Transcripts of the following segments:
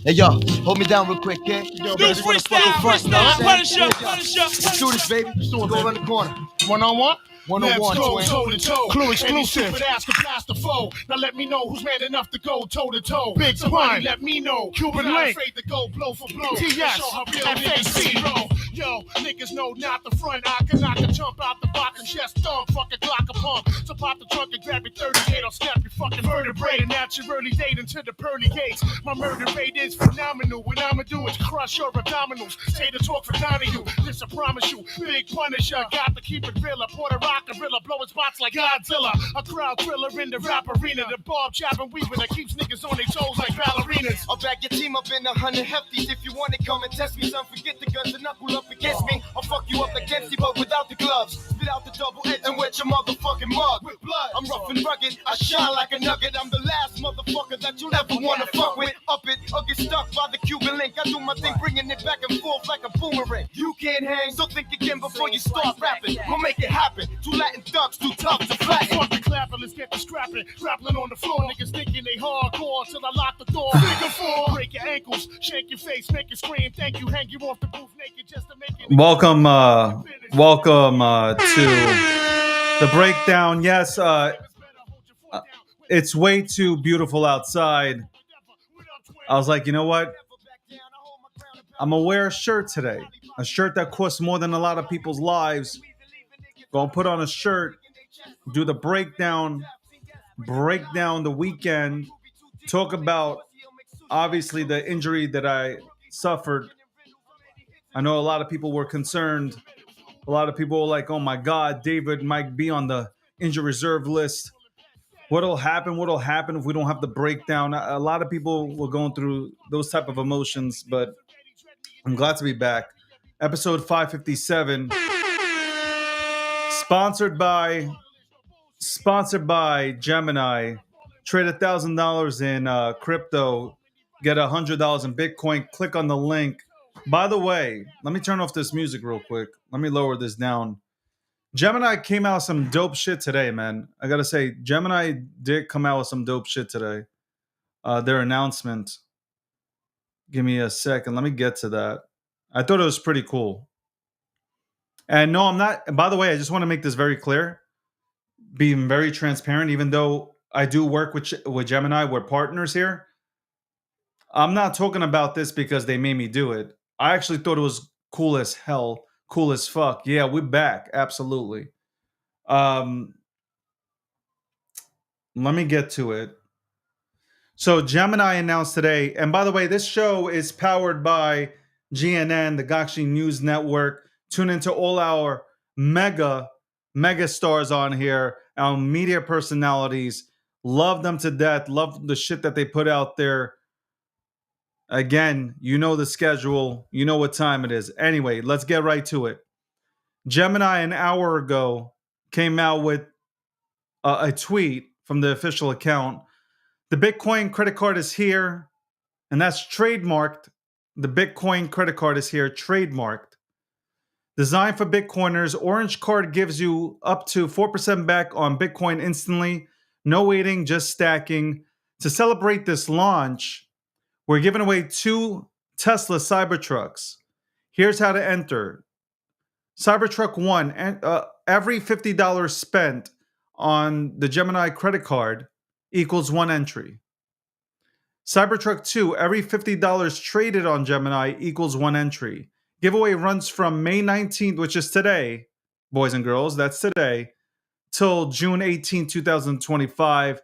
Hey yo, hold me down real quick, kid. Yo, New baby, freestyle, Punisher. Let's do this, baby. Go around the corner. One-on-one? One-on-one, Let's go twin. toe-to-toe. Clue Any exclusive. stupid ass can blast the foe. Now let me know who's man enough to go toe-to-toe. Big Somebody let me know. Cuban Not Link. afraid to go blow for blow. TS. Show how real niggas roll. Yo, niggas know not the front. I can jump out the box and chest thump. Fucking Glock a pump. So pop the trunk and grab your 38. I'll snap your fucking vertebrae. And out your early date into the pearly gates. My murder rate is phenomenal. What I'ma do is crush your abdominals. Say the talk for Donahue. This I promise you. Big Punisher. Got to keep it real. Pour the rock gorilla. Blowing spots like Godzilla. A crowd thriller in the rap arena. The Bob Chapin weaver that keeps niggas on their toes like ballerinas. I'll back your team up in 100 hefties. If you want it, come and test me. Son, forget the guns and knuckle up against me. I'll fuck you up like MC, but without the gloves. Spit out the double edge and wet your motherfucking mug. With blood, I'm rough and rugged. I shine like a nugget. I'm the last motherfucker that you'll ever wanna fuck with. Up it or get stuck by the Cuban link. I do my thing, bringing it back and forth like a boomerang. You can't hang, so think again before you start rapping. We'll make it happen. Two Latin thugs, too tough to flatten. Fuck the clapping, let's get the scrapping. Grappling on the floor, niggas thinking they hardcore till I lock the door. Figure four, break your ankles, shake your face, make you scream. Thank you, hang you off the booth naked just to make it. Welcome to the breakdown. Yes, it's way too beautiful outside. I was like, you know what? I'm gonna wear a shirt today. A shirt that costs more than a lot of people's lives. Gonna put on a shirt, do the breakdown, break down the weekend, talk about obviously the injury that I suffered. I know a lot of people were concerned. A lot of people were like, oh my God, David might be on the injured reserve list. What'll happen if we don't have the breakdown? A lot of people were going through those type of emotions, but I'm glad to be back. Episode 557. Sponsored by Gemini. Trade $1,000 in crypto. Get $100 in Bitcoin. Click on the link. By the way, let me turn off this music real quick. Let me lower this down. Gemini came out with some dope shit today, man. I gotta say, Gemini did come out with some dope shit today. Their announcement. Give me a second. Let me get to that. I thought it was pretty cool. And no, I'm not. By the way, I just want to make this very clear. Being very transparent, even though I do work with Gemini, we're partners here. I'm not talking about this because they made me do it. I actually thought it was cool as hell, cool as fuck. Yeah, we're back. Absolutely. Let me get to it. So Gemini announced today, and by the way, this show is powered by GNN, the Gakshi News Network. Tune into all our mega stars on here, our media personalities. Love them to death. Love the shit that they put out there. Again, you know the schedule. You know what time it is. Anyway, let's get right to it. Gemini, an hour ago, came out with a tweet from the official account. The Bitcoin credit card is here, and that's trademarked. The Bitcoin credit card is here, trademarked. Designed for Bitcoiners, Orange Card gives you up to 4% back on Bitcoin instantly. No waiting, just stacking. To celebrate this launch, we're giving away 2 Tesla Cybertrucks. Here's how to enter. Cybertruck 1, every $50 spent on the Gemini credit card equals 1 entry. Cybertruck 2, every $50 traded on Gemini equals 1 entry. Giveaway runs from May 19th, which is today, boys and girls, that's today, till June 18, 2025.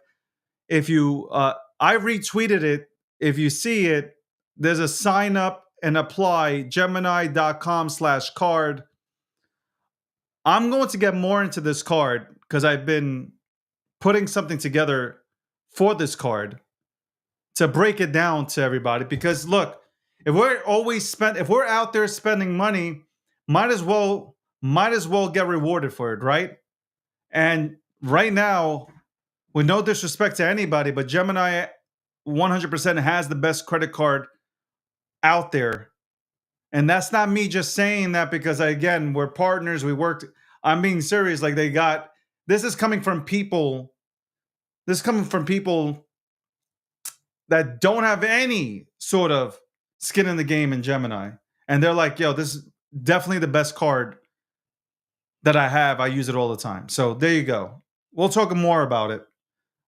If you, I retweeted it. If you see it, there's a sign up and apply, gemini.com/card. I'm going to get more into this card because I've been putting something together for this card to break it down to everybody. Because look, if we're out there spending money, might as well get rewarded for it, right? And right now, with no disrespect to anybody, but Gemini 100% has the best credit card out there. And that's not me just saying that because, again, we're partners. We worked. I'm being serious. Like this is coming from people. This is coming from people that don't have any sort of skin in the game in Gemini. And they're like, yo, this is definitely the best card that I have. I use it all the time. So there you go. We'll talk more about it.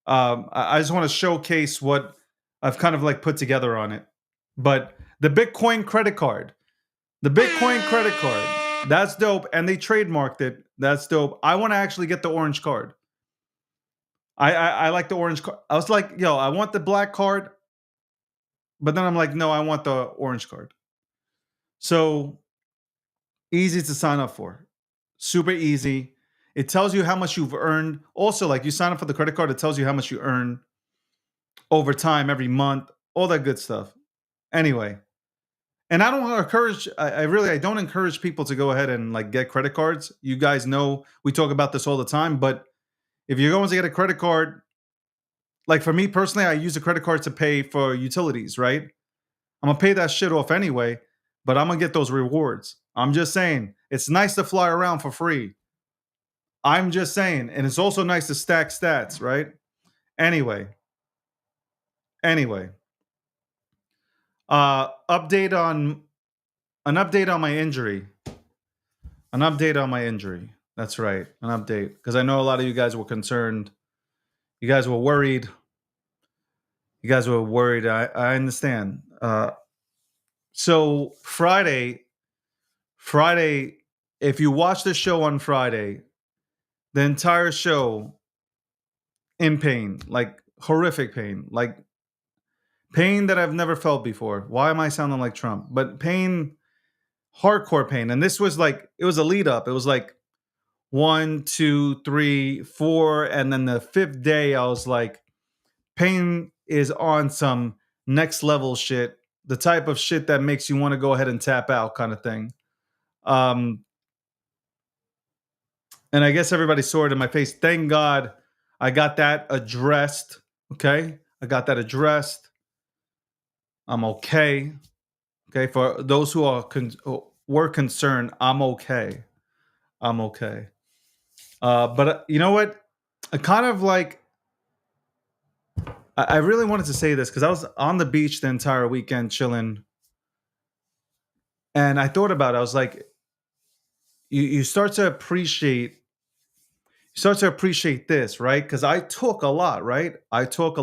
I just want to showcase what I've kind of like put together on it. But the Bitcoin credit card, that's dope. And they trademarked it. That's dope. I want to actually get the orange card. I like the orange card. I was like, yo, I want the black card. But then I'm like, no, I want the orange card. So easy to sign up for. Super easy. It tells you how much you've earned. Also, like you sign up for the credit card, it tells you how much you earn over time, every month, all that good stuff. Anyway, and I don't encourage, I don't encourage people to go ahead and like get credit cards. You guys know we talk about this all the time, but if you're going to get a credit card, like for me personally, I use a credit card to pay for utilities, right? I'm gonna pay that shit off anyway, but I'm gonna get those rewards. I'm just saying, it's nice to fly around for free. I'm just saying, and it's also nice to stack stats, right? Anyway, update on an update on my injury. An update on my injury. That's right, an update, because I know a lot of you guys were concerned. You guys were worried. I understand. So Friday, if you watch the show on Friday, the entire show in pain, like horrific pain, like pain that I've never felt before. Why am I sounding like Trump? But pain, hardcore pain. And this was like, it was a lead up. It was like 1, 2, 3, 4. And then the 5th day, I was like, pain is on some next level shit. The type of shit that makes you want to go ahead and tap out kind of thing. And I guess everybody saw it in my face. Thank God I got that addressed. Okay. I got that addressed. I'm okay. Okay. For those who are were concerned, I'm okay. But you know what? I kind of like, I really wanted to say this because I was on the beach the entire weekend chilling. And I thought about it. I was like, you start to appreciate this, right? Because I talk a lot, right? I talk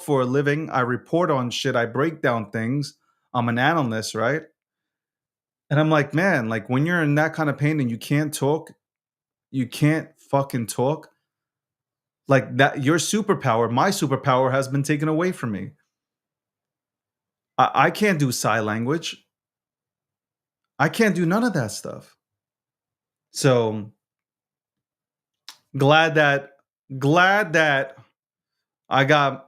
for a living. I report on shit. I break down things. I'm an analyst, right? And I'm like, man, like when you're in that kind of pain and you can't talk, you can't fucking talk. Like that, your superpower, my superpower has been taken away from me. I can't do sign language. I can't do none of that stuff. So glad that I got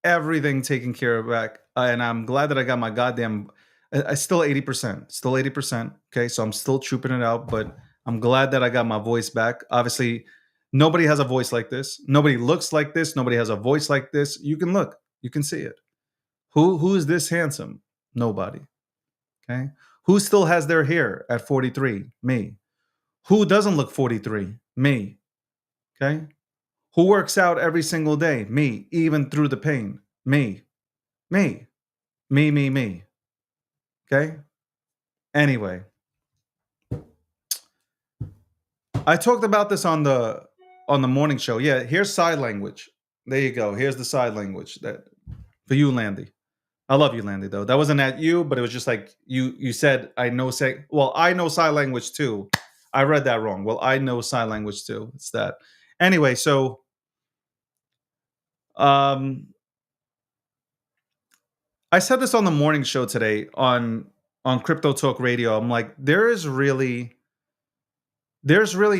everything taken care of back, and I'm glad that I got my goddamn. I still 80%, Okay, so I'm still trooping it out, but I'm glad that I got my voice back. Obviously, nobody has a voice like this. Nobody looks like this. Nobody has a voice like this. You can look. You can see it. Who is this handsome? Nobody. Okay. Who still has their hair at 43? Me. Who doesn't look 43? Me. Okay. Who works out every single day? Me, even through the pain. Me. Me. Okay? Anyway. I talked about this on the morning show. Yeah, here's side language. There you go. Here's the side language that for you, Landy. I love you, Landy, though. That wasn't at you, but it was just like you said I know I know sign language too. I read that wrong. Well, I know sign language too. It's that. Anyway, so I said this on the morning show today on Crypto Talk Radio. I'm like, there's really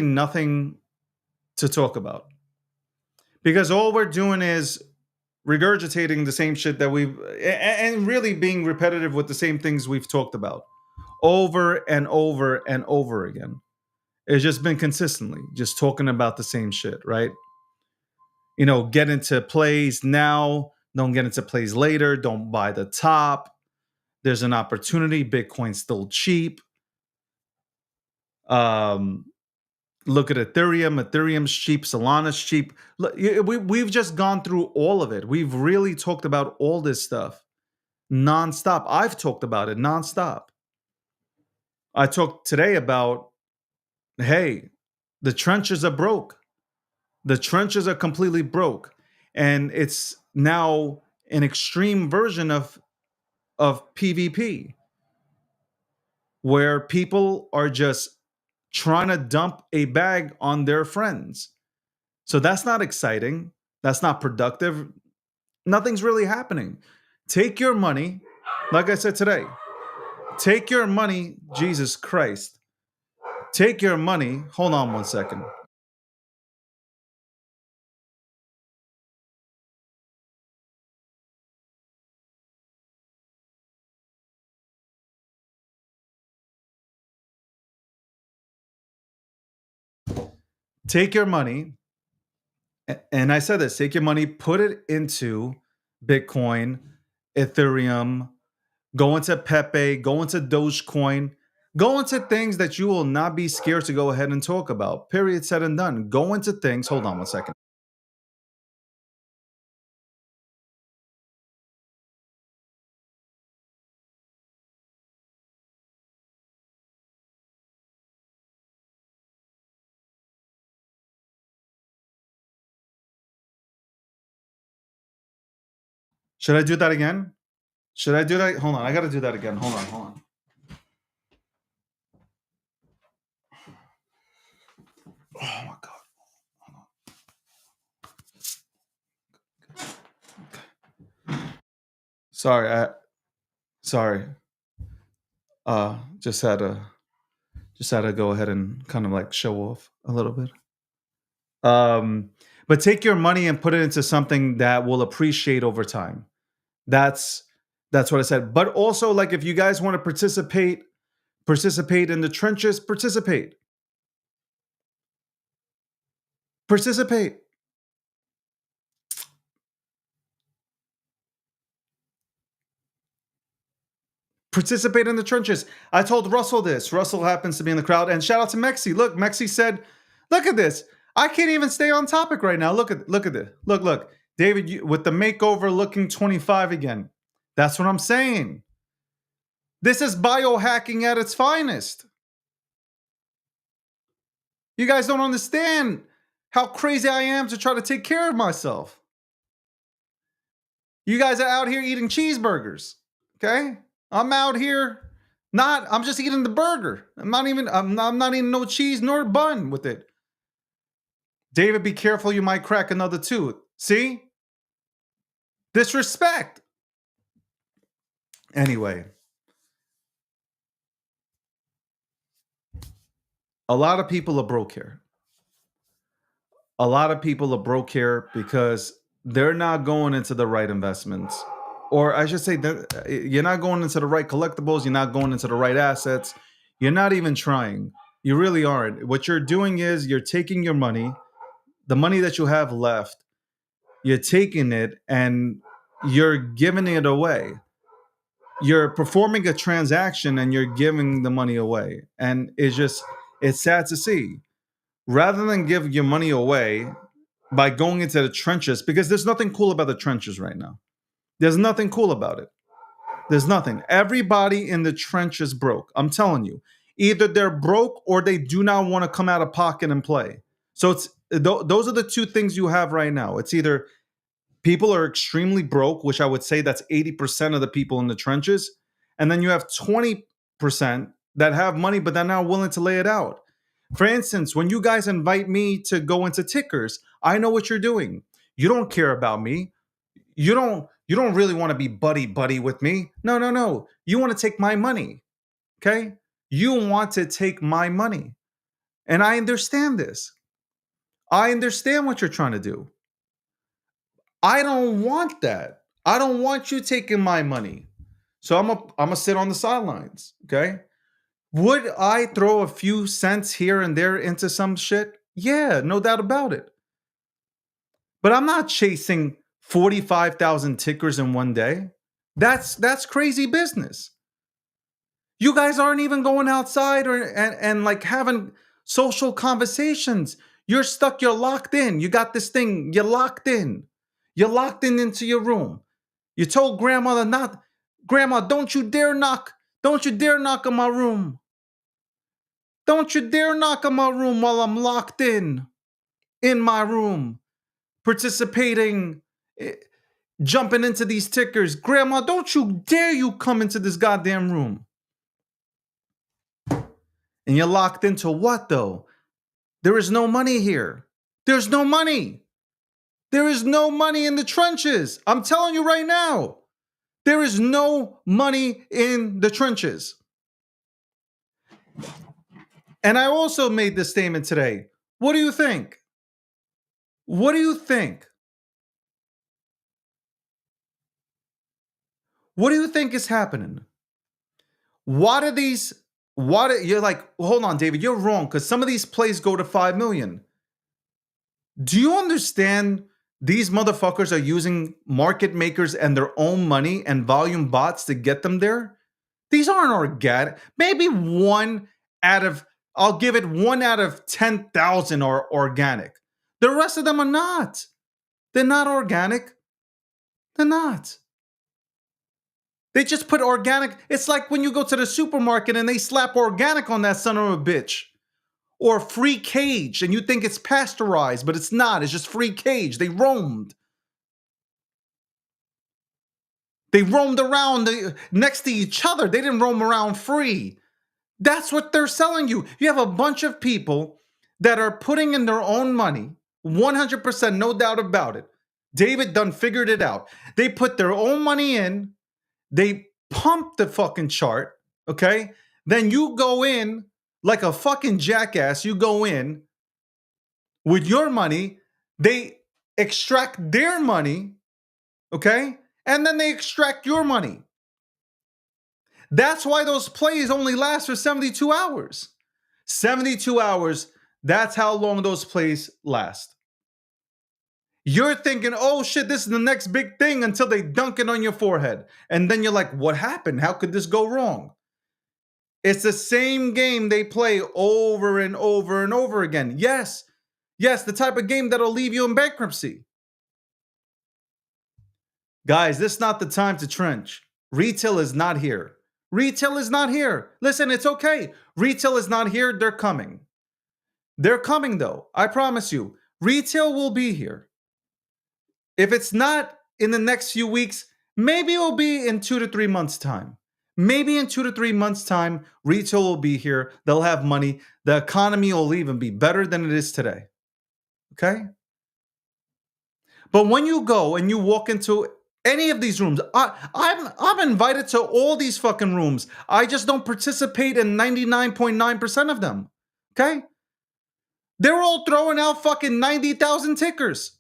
nothing to talk about. Because all we're doing is regurgitating the same shit that and really being repetitive with the same things we've talked about over and over and over again. It's just been consistently just talking about the same shit, right? You know, get into plays now, don't get into plays later, don't buy the top. There's an opportunity, Bitcoin's still cheap. Look at Ethereum. Ethereum's cheap. Solana's cheap. We've just gone through all of it. We've really talked about all this stuff nonstop. I've talked about it nonstop. I talked today about, hey, the trenches are broke. The trenches are completely broke. And it's now an extreme version of PvP, where people are just trying to dump a bag on their friends. So that's not exciting. That's not productive. Nothing's really happening. Take your money, like I said today, take your money, Jesus Christ. Take your money. Hold on one second. Take your money, and I said this, take your money, put it into Bitcoin, Ethereum, go into Pepe, go into Dogecoin, go into things that you will not be scared to go ahead and talk about. Period, said and done. Go into things. Hold on one second. Should I do that again? Should I do that? Hold on. I got to do that again. Hold on. Oh my God. Sorry. Just had to go ahead and kind of like show off a little bit. But take your money and put it into something that will appreciate over time. That's what I said. But also, like, if you guys want to participate in the trenches, participate. Participate in the trenches. I told Russell this. Russell happens to be in the crowd. And shout out to Mexi. Look, Mexi said, look at this. I can't even stay on topic right now. Look at this. Look. David, with the makeover looking 25 again. That's what I'm saying. This is biohacking at its finest. You guys don't understand how crazy I am to try to take care of myself. You guys are out here eating cheeseburgers, okay? I'm out here I'm just eating the burger. I'm not eating no cheese nor bun with it. David, be careful, you might crack another tooth. See? Disrespect. Anyway. A lot of people are broke here. A lot of people are broke here because they're not going into the right investments. Or I should say, you're not going into the right collectibles. You're not going into the right assets. You're not even trying. You really aren't. What you're doing is you're taking your money, the money that you have left, you're taking it and you're giving it away. You're performing a transaction and you're giving the money away. And it's sad to see. Rather than give your money away by going into the trenches, because there's nothing cool about the trenches right now. There's nothing cool about it. There's nothing. Everybody in the trenches broke. I'm telling you. Either they're broke or they do not want to come out of pocket and play. So those are the two things you have right now. It's either people are extremely broke, which I would say that's 80% of the people in the trenches. And then you have 20% that have money, but they're not willing to lay it out. For instance, when you guys invite me to go into tickers, I know what you're doing. You don't care about me. You don't really want to be buddy with me. No. You want to take my money. Okay? You want to take my money. And I understand this. I understand what you're trying to do. I don't want that. I don't want you taking my money. So I'm gonna sit on the sidelines, okay? Would I throw a few cents here and there into some shit? Yeah, no doubt about it. But I'm not chasing 45,000 tickers in one day. That's crazy business. You guys aren't even going outside and like having social conversations. You're stuck. You're locked in. You got this thing. You're locked in. You're locked in into your room. You told grandmother not, Grandma, don't you dare knock. Don't you dare knock on my room. Don't you dare knock on my room while I'm locked in my room, participating, jumping into these tickers. Grandma, don't you dare you come into this goddamn room. And you're locked into what, though? There is no money here. There's no money. There is no money in the trenches. I'm telling you right now. There is no money in the trenches. And I also made this statement today. What do you think? What do you think? What do you think is happening? You're like, hold on, David, you're wrong, because some of these plays go to 5 million. Do you understand these motherfuckers are using market makers and their own money and volume bots to get them there? These aren't organic. Maybe I'll give it 1 out of 10,000 are organic. The rest of them are not. They're not organic. They're not. They just put organic. It's like when you go to the supermarket and they slap organic on that son of a bitch. Or free cage, and you think it's pasteurized, but it's not. It's just free cage. They roamed. They roamed around next to each other. They didn't roam around free. That's what they're selling you. You have a bunch of people that are putting in their own money, 100%, no doubt about it. David done figured it out. They put their own money in. They pump the fucking chart, okay? Then you go in like a fucking jackass. You go in with your money. They extract their money, okay? And then they extract your money. That's why those plays only last for 72 hours. 72 hours, that's how long those plays last. You're thinking, oh shit, this is the next big thing until they dunk it on your forehead. And then you're like, what happened? How could this go wrong? It's the same game they play over and over and over again. Yes, the type of game that'll leave you in bankruptcy. Guys, this is not the time to trench. Retail is not here. Retail is not here. Listen, it's okay. Retail is not here. They're coming. They're coming, though. I promise you. Retail will be here. If it's not in the next few weeks, maybe it will be in 2 to 3 months' time. Maybe in 2 to 3 months' time, retail will be here. They'll have money. The economy will even be better than it is today. Okay? But when you go and you walk into any of these rooms, I'm invited to all these fucking rooms. I just don't participate in 99.9% of them. Okay? They're all throwing out fucking 90,000 tickers.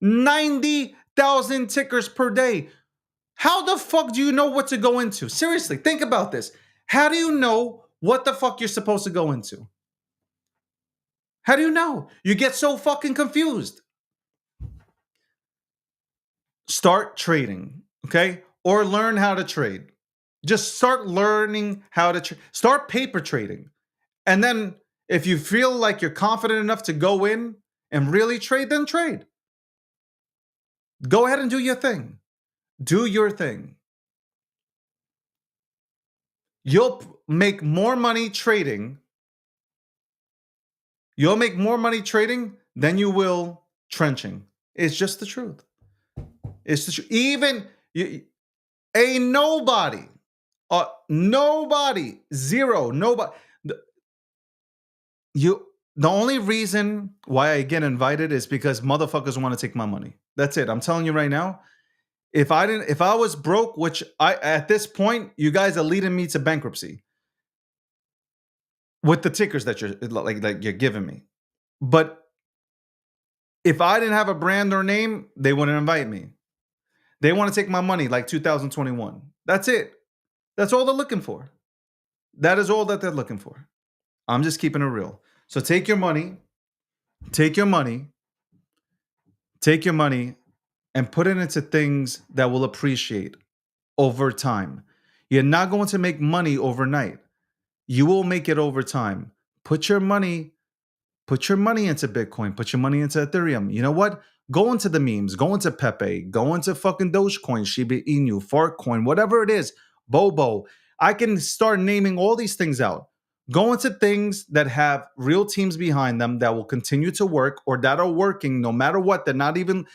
90,000 tickers per day. How the fuck do you know what to go into? Seriously, think about this. How do you know what the fuck you're supposed to go into? How do you know? You get so fucking confused. Start trading, okay? Or learn how to trade. Just start learning how to trade. Start paper trading. And then if you feel like you're confident enough to go in and really trade, then trade. Go ahead and do your thing. Do your thing. You'll make more money trading. You'll make more money trading than you will trenching. It's just the truth. It's the truth. Even a nobody, zero, nobody. The only reason why I get invited is because motherfuckers want to take my money. That's it. I'm telling you right now. If I was broke, which at this point, you guys are leading me to bankruptcy with the tickers that you're like you're giving me. But if I didn't have a brand or name, they wouldn't invite me. They want to take my money like 2021. That's it. That's all they're looking for. That is all that they're looking for. I'm just keeping it real. So take your money and put it into things that will appreciate over time. You're not going to make money overnight. You will make it over time. Put your money into Bitcoin. Put your money into Ethereum. You know what? Go into the memes. Go into Pepe. Go into fucking Dogecoin, Shiba Inu, Fartcoin, whatever it is. Bobo. I can start naming all these things out. Go into things that have real teams behind them that will continue to work or that are working no matter what. They're not even...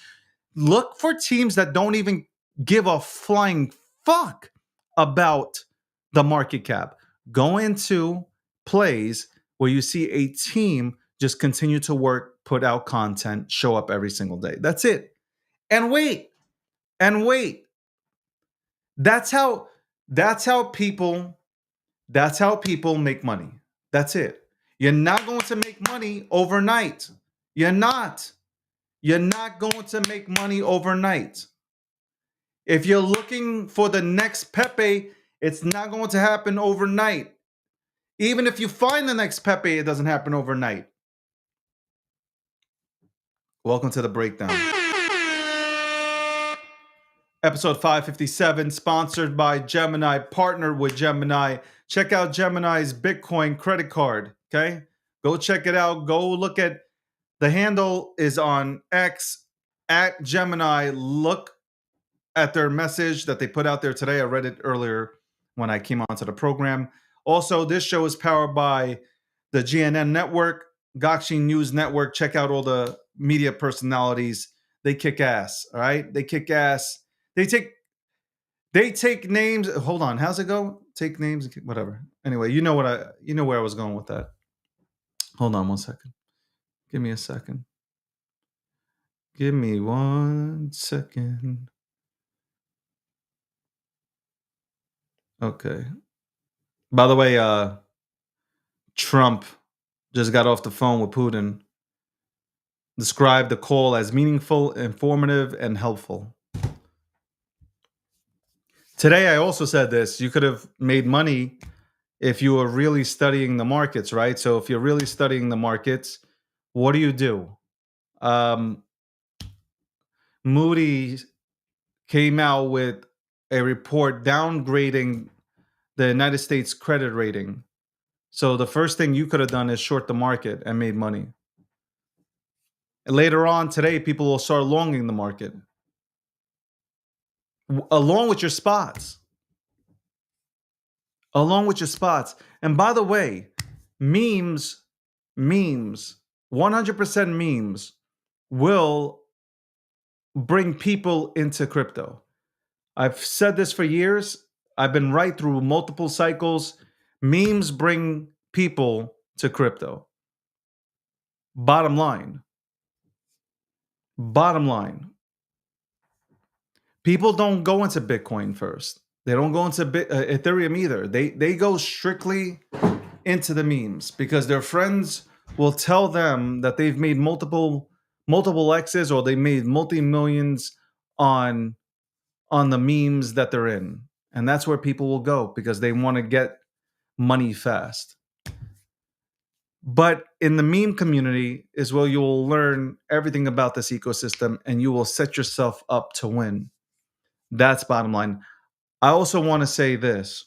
Look for teams that don't even give a flying fuck about the market cap. Go into plays where you see a team just continue to work, put out content, show up every single day. That's it. And wait. That's how people make money. That's it. You're not going to make money overnight. You're not going to make money overnight. If you're looking for the next Pepe, it's not going to happen overnight. Even if you find the next Pepe, it doesn't happen overnight. Welcome to the breakdown. Episode 557, sponsored by Gemini, partnered with Gemini. Check out Gemini's Bitcoin credit card, okay? Go check it out. Go look at the handle is on X at Gemini. Look at their message that they put out there today. I read it earlier when I came onto the program. Also, this show is powered by the GNN Network, Gakshi News Network. Check out all the media personalities. They kick ass, all right? They kick ass. They take names. Hold on, how's it go? Take names, whatever. Anyway, you know where I was going with that. Hold on 1 second. Give me a second. Give me 1 second. Okay. By the way, Trump just got off the phone with Putin. Described the call as meaningful, informative, and helpful. Today, I also said this. You could have made money if you were really studying the markets, right? So if you're really studying the markets, what do? Moody's came out with a report downgrading the United States credit rating. So the first thing you could have done is short the market and made money. And later on today, people will start longing the market along with your spots. And by the way, memes, 100% memes will bring people into crypto. I've said this for years. I've been right through multiple cycles. Memes bring people to crypto. Bottom line. People don't go into Bitcoin first. They don't go into Ethereum either. They go strictly into the memes because their friends will tell them that they've made multiple X's or they made multi-millions on the memes that they're in. And that's where people will go because they want to get money fast. But in the meme community is where you will learn everything about this ecosystem and you will set yourself up to win. That's bottom line. I also want to say this.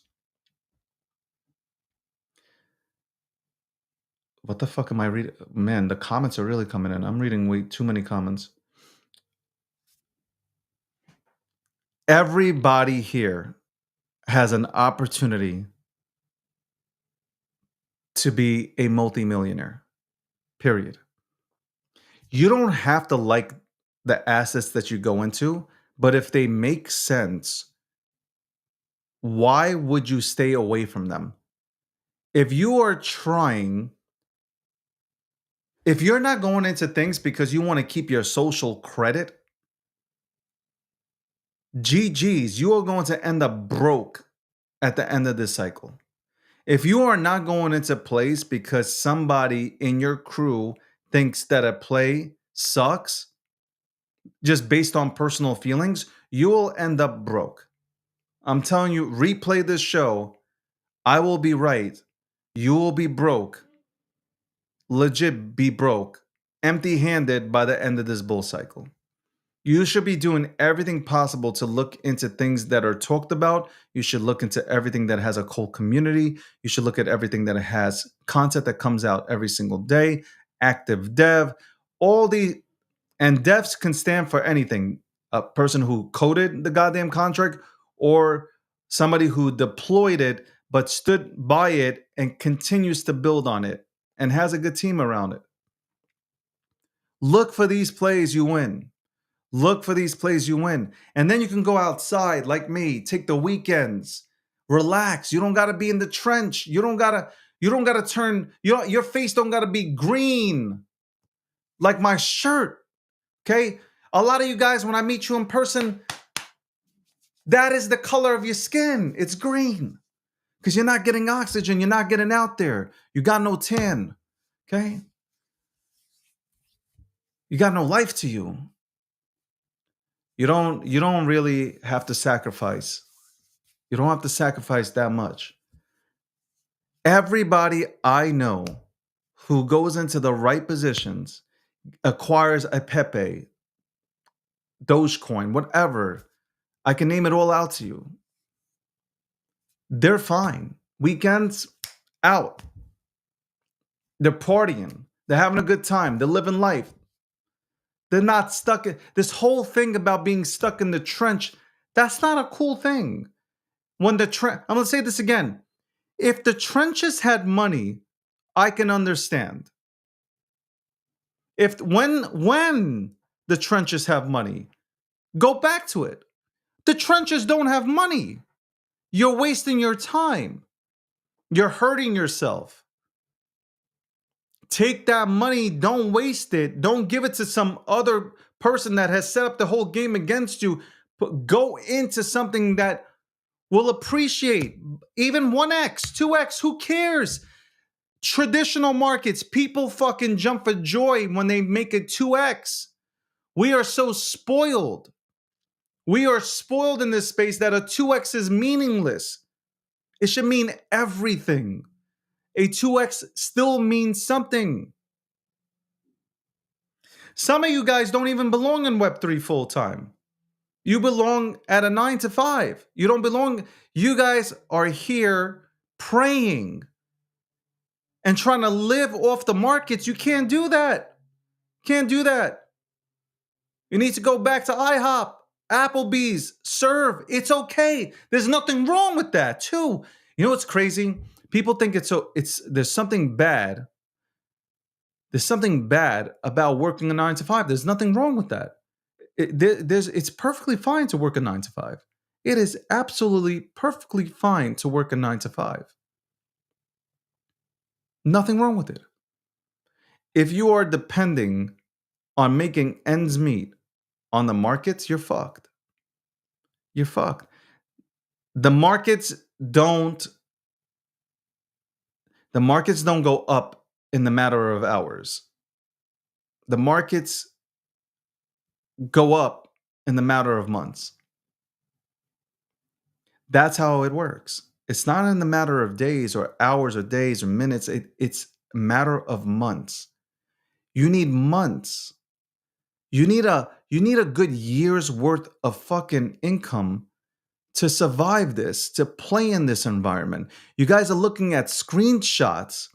What the fuck am I reading? Man, the comments are really coming in. I'm reading way too many comments. Everybody here has an opportunity to be a multimillionaire, period. You don't have to like the assets that you go into, but if they make sense, why would you stay away from them? If you are trying, if you're not going into things because you want to keep your social credit, GG's, you are going to end up broke at the end of this cycle. If you are not going into plays because somebody in your crew thinks that a play sucks, just based on personal feelings, you will end up broke. I'm telling you, replay this show. I will be right. You will be broke. Legit be broke. Empty-handed by the end of this bull cycle. You should be doing everything possible to look into things that are talked about. You should look into everything that has a cool community. You should look at everything that has content that comes out every single day, active dev, all the, and devs can stand for anything. A person who coded the goddamn contract or somebody who deployed it but stood by it and continues to build on it and has a good team around it. Look for these plays you win. Look for these plays you win. And then you can go outside like me, take the weekends, relax. You don't got to be in the trench. You don't got to turn, your face don't got to be green like my shirt. Okay? A lot of you guys, when I meet you in person, that is the color of your skin. It's green because you're not getting oxygen. You're not getting out there. You got no tan. Okay? You got no life to you. You don't really have to sacrifice. You don't have to sacrifice that much. Everybody I know who goes into the right positions, acquires a Pepe, Dogecoin, whatever, I can name it all out to you. They're fine. Weekends out. They're partying. They're having a good time. They're living life. They're not stuck in this whole thing about being stuck in the trench. That's not a cool thing. When the I'm going to say this again. If the trenches had money, I can understand. When the trenches have money, go back to it. The trenches don't have money. You're wasting your time. You're hurting yourself. Take that money, don't waste it. Don't give it to some other person that has set up the whole game against you. But go into something that will appreciate. Even 1x, 2x, who cares? Traditional markets, people fucking jump for joy when they make it 2x. We are so spoiled. We are spoiled in this space that a 2x is meaningless. It should mean everything. A 2x still means something. Some of you guys don't even belong in Web3 full time. You belong at a 9 to 5. You don't belong. You guys are here praying and trying to live off the markets. You can't do that. Can't do that. You need to go back to IHOP, Applebee's, serve. It's okay. There's nothing wrong with that too. You know what's crazy? People think there's something bad. There's something bad about working a 9 to 5. There's nothing wrong with that. It's perfectly fine to work a 9 to 5. It is absolutely perfectly fine to work a 9 to 5. Nothing wrong with it. If you are depending on making ends meet on the markets, you're fucked. You're fucked. The markets don't go up in the matter of hours. The markets go up in the matter of months. That's how it works. It's not in the matter of days or hours or days or minutes. It's a matter of months. You need months. You need a good year's worth of fucking income to survive this, to play in this environment. You guys are looking at screenshots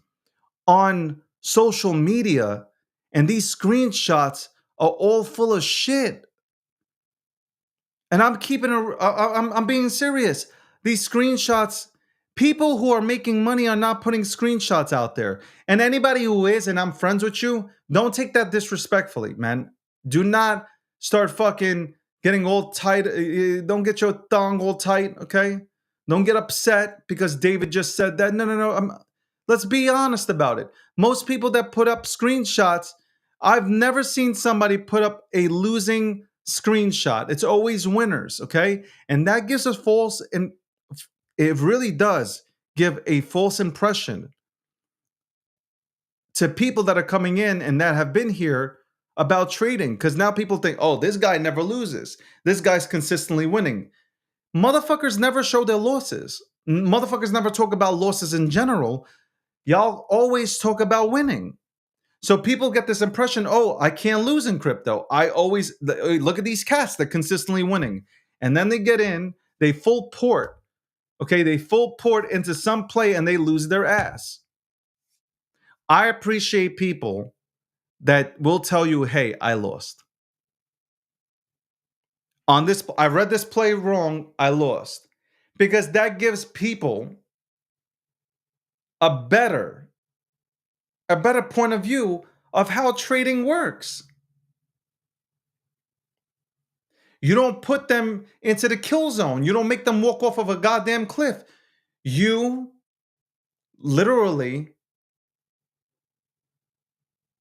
on social media, and these screenshots are all full of shit. And I'm being serious. These screenshots, people who are making money are not putting screenshots out there. And anybody who is, and I'm friends with you, don't take that disrespectfully, man. Do not start fucking getting all tight. Don't get your thong all tight, okay? Don't get upset because David just said that. No. Let's be honest about it. Most people that put up screenshots, I've never seen somebody put up a losing screenshot. It's always winners, okay? And that gives us it really does give a false impression to people that are coming in and that have been here about trading, because now people think, oh, this guy never loses. This guy's consistently winning. Motherfuckers never show their losses. Motherfuckers never talk about losses in general. Y'all always talk about winning. So people get this impression, oh, I can't lose in crypto. I always look at these cats that consistently winning. And then they get in, they full port. Okay, they full port into some play and they lose their ass. I appreciate people that will tell you, hey, I lost. On this, I read this play wrong, I lost. Because that gives people a better point of view of how trading works. You don't put them into the kill zone. You don't make them walk off of a goddamn cliff. You literally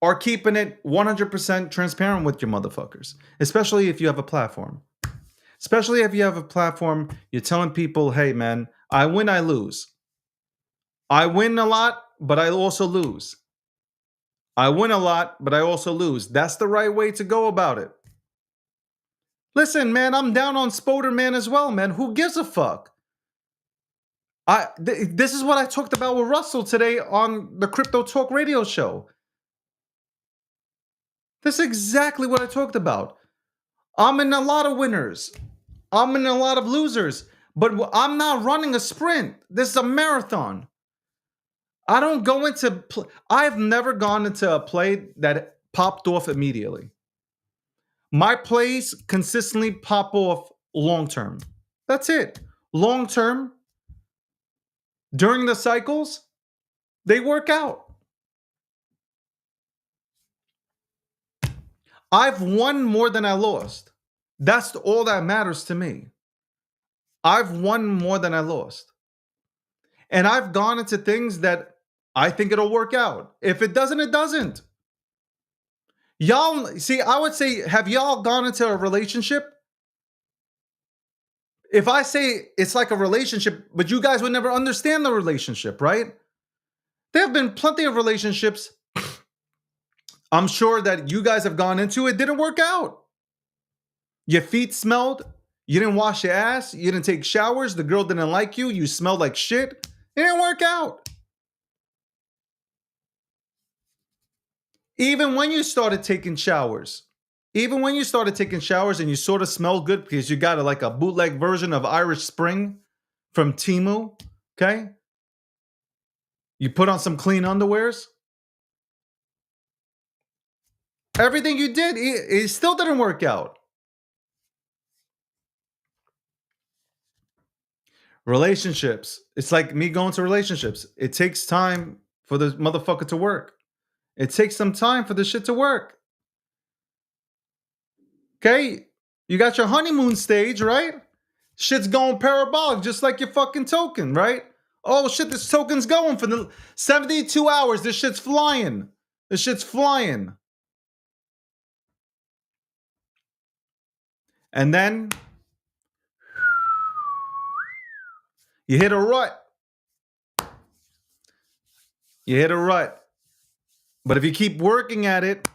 are keeping it 100% transparent with your motherfuckers, especially if you have a platform. Especially if you have a platform, you're telling people, hey, man, I win, I lose. I win a lot, but I also lose. I win a lot, but I also lose. That's the right way to go about it. Listen, man, I'm down on Spoder, man, as well, man. Who gives a fuck? This is what I talked about with Russell today on the Crypto Talk radio show. This is exactly what I talked about. I'm in a lot of winners. I'm in a lot of losers. But I'm not running a sprint. This is a marathon. I don't go into... I've never gone into a play that popped off immediately. My plays consistently pop off long term. That's it. Long term, during the cycles, they work out. I've won more than I lost. That's all that matters to me. I've won more than I lost. And I've gone into things that I think it'll work out. If it doesn't, it doesn't. Y'all, see, I would say, have y'all gone into a relationship? If I say it's like a relationship, but you guys would never understand the relationship, right? There have been plenty of relationships I'm sure that you guys have gone into, it didn't work out. Your feet smelled. You didn't wash your ass. You didn't take showers. The girl didn't like you. You smelled like shit. It didn't work out. Even when you started taking showers, and you sort of smell good because you got like a bootleg version of Irish Spring from Temu, okay? You put on some clean underwears. Everything you did, it still didn't work out. Relationships. It's like me going to relationships. It takes time for the motherfucker to work. It takes some time for the shit to work. Okay? You got your honeymoon stage, right? Shit's going parabolic, just like your fucking token, right? Oh shit, this token's going for the 72 hours. This shit's flying. And then you hit a rut. But if you keep working at it,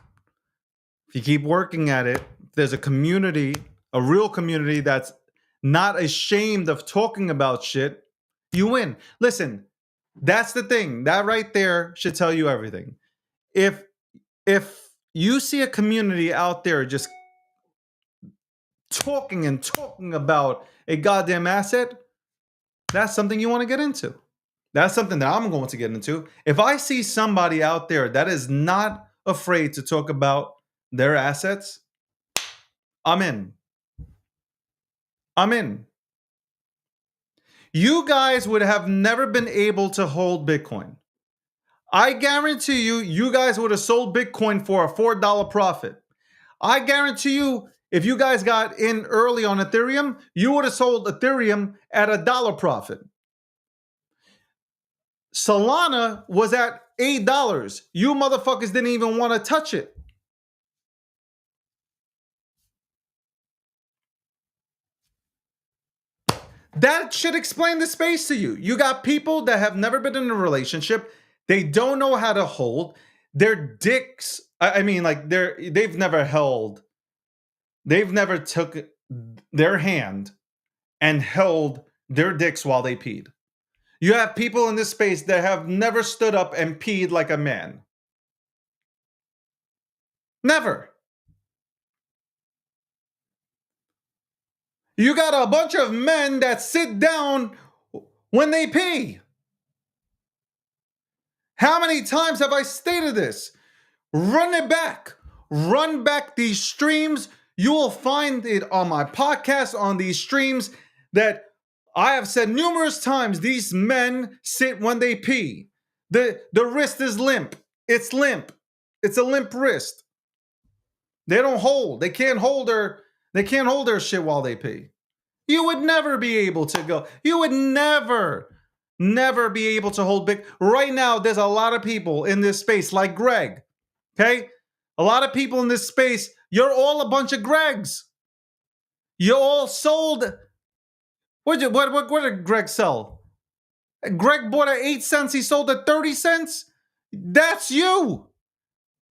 there's a community, a real community that's not ashamed of talking about shit, you win. Listen, that's the thing. That right there should tell you everything. If you see a community out there just talking about a goddamn asset, that's something you want to get into. That's something that I'm going to get into. If I see somebody out there that is not afraid to talk about their assets, I'm in. You guys would have never been able to hold Bitcoin. I guarantee you guys would have sold Bitcoin for a $4 profit. I guarantee you, if you guys got in early on Ethereum, you would have sold Ethereum at $1 profit. Solana was at $8. You motherfuckers didn't even want to touch it. That should explain the space to you. You got people that have never been in a relationship. They don't know how to hold. Their dicks, they've never took their hand and held their dicks while they peed. You have people in this space that have never stood up and peed like a man. Never. You got a bunch of men that sit down when they pee. How many times have I stated this? Run it back. Run back these streams. You will find it on my podcast, on these streams, that I have said numerous times. These men sit when they pee. The wrist is limp. It's limp. It's a limp wrist. They don't hold. They can't hold their shit while they pee. You would never be able to go. You would never be able to hold big. Right now, there's a lot of people in this space like Greg. Okay? A lot of people in this space, you're all a bunch of Gregs. You all sold. What did Greg sell? Greg bought at 8 cents. He sold at 30 cents. That's you.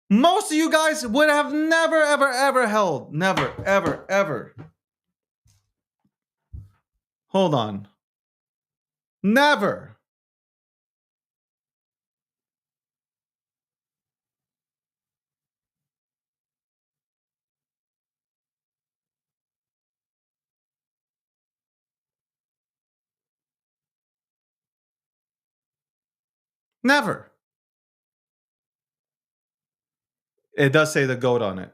Most of you guys would have never, ever, ever held. Never, ever, ever. Hold on. Never. Never. It does say the GOAT on it.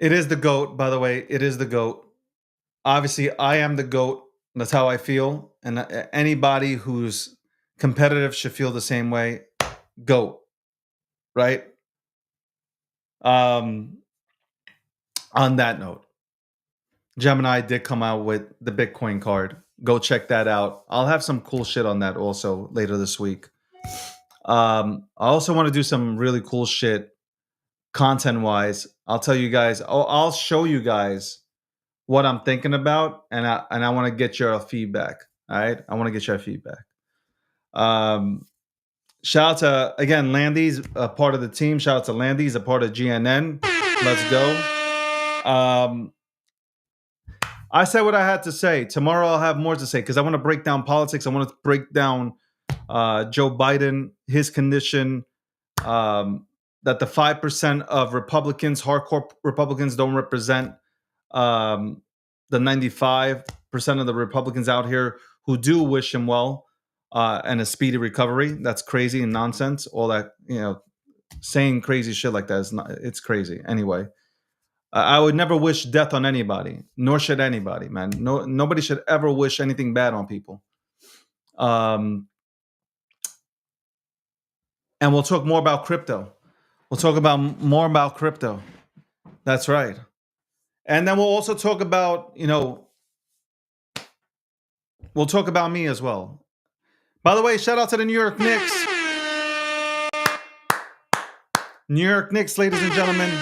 It is the GOAT, by the way. It is the GOAT. Obviously, I am the GOAT. That's how I feel. And anybody who's competitive should feel the same way. GOAT. Right? On that note, Gemini did come out with the Bitcoin card. Go check that out. I'll have some cool shit on that also later this week. I also want to do some really cool shit content-wise. I'll tell you guys. I'll show you guys what I'm thinking about, and I want to get your feedback. All right, I want to get your feedback. Shout out to, again, Landy's a part of the team. Shout out to Landy's a part of GNN. Let's go. I said what I had to say. Tomorrow I'll have more to say because I want to break down politics. I want to break down Joe Biden, his condition, that the 5% of Republicans, hardcore Republicans, don't represent the 95% of the Republicans out here who do wish him well and a speedy recovery. That's crazy and nonsense. All that, saying crazy shit like that it's crazy. Anyway, I would never wish death on anybody, nor should anybody, man. Nobody should ever wish anything bad on people. And we'll talk more about crypto. We'll talk more about crypto. That's right. And then we'll also talk about, we'll talk about me as well. By the way, shout out to the New York Knicks. New York Knicks, ladies and gentlemen.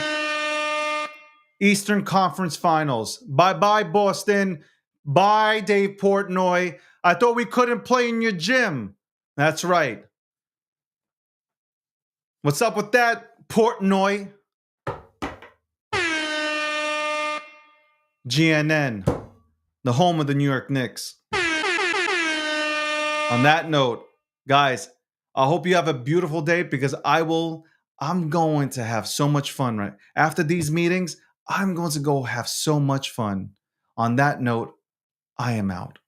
Eastern Conference Finals. Bye-bye, Boston. Bye, Dave Portnoy. I thought we couldn't play in your gym. That's right. What's up with that, Portnoy? GNN, the home of the New York Knicks. On that note, guys, I hope you have a beautiful day because I'm going to have so much fun, right? After these meetings, I'm going to go have so much fun. On that note, I am out.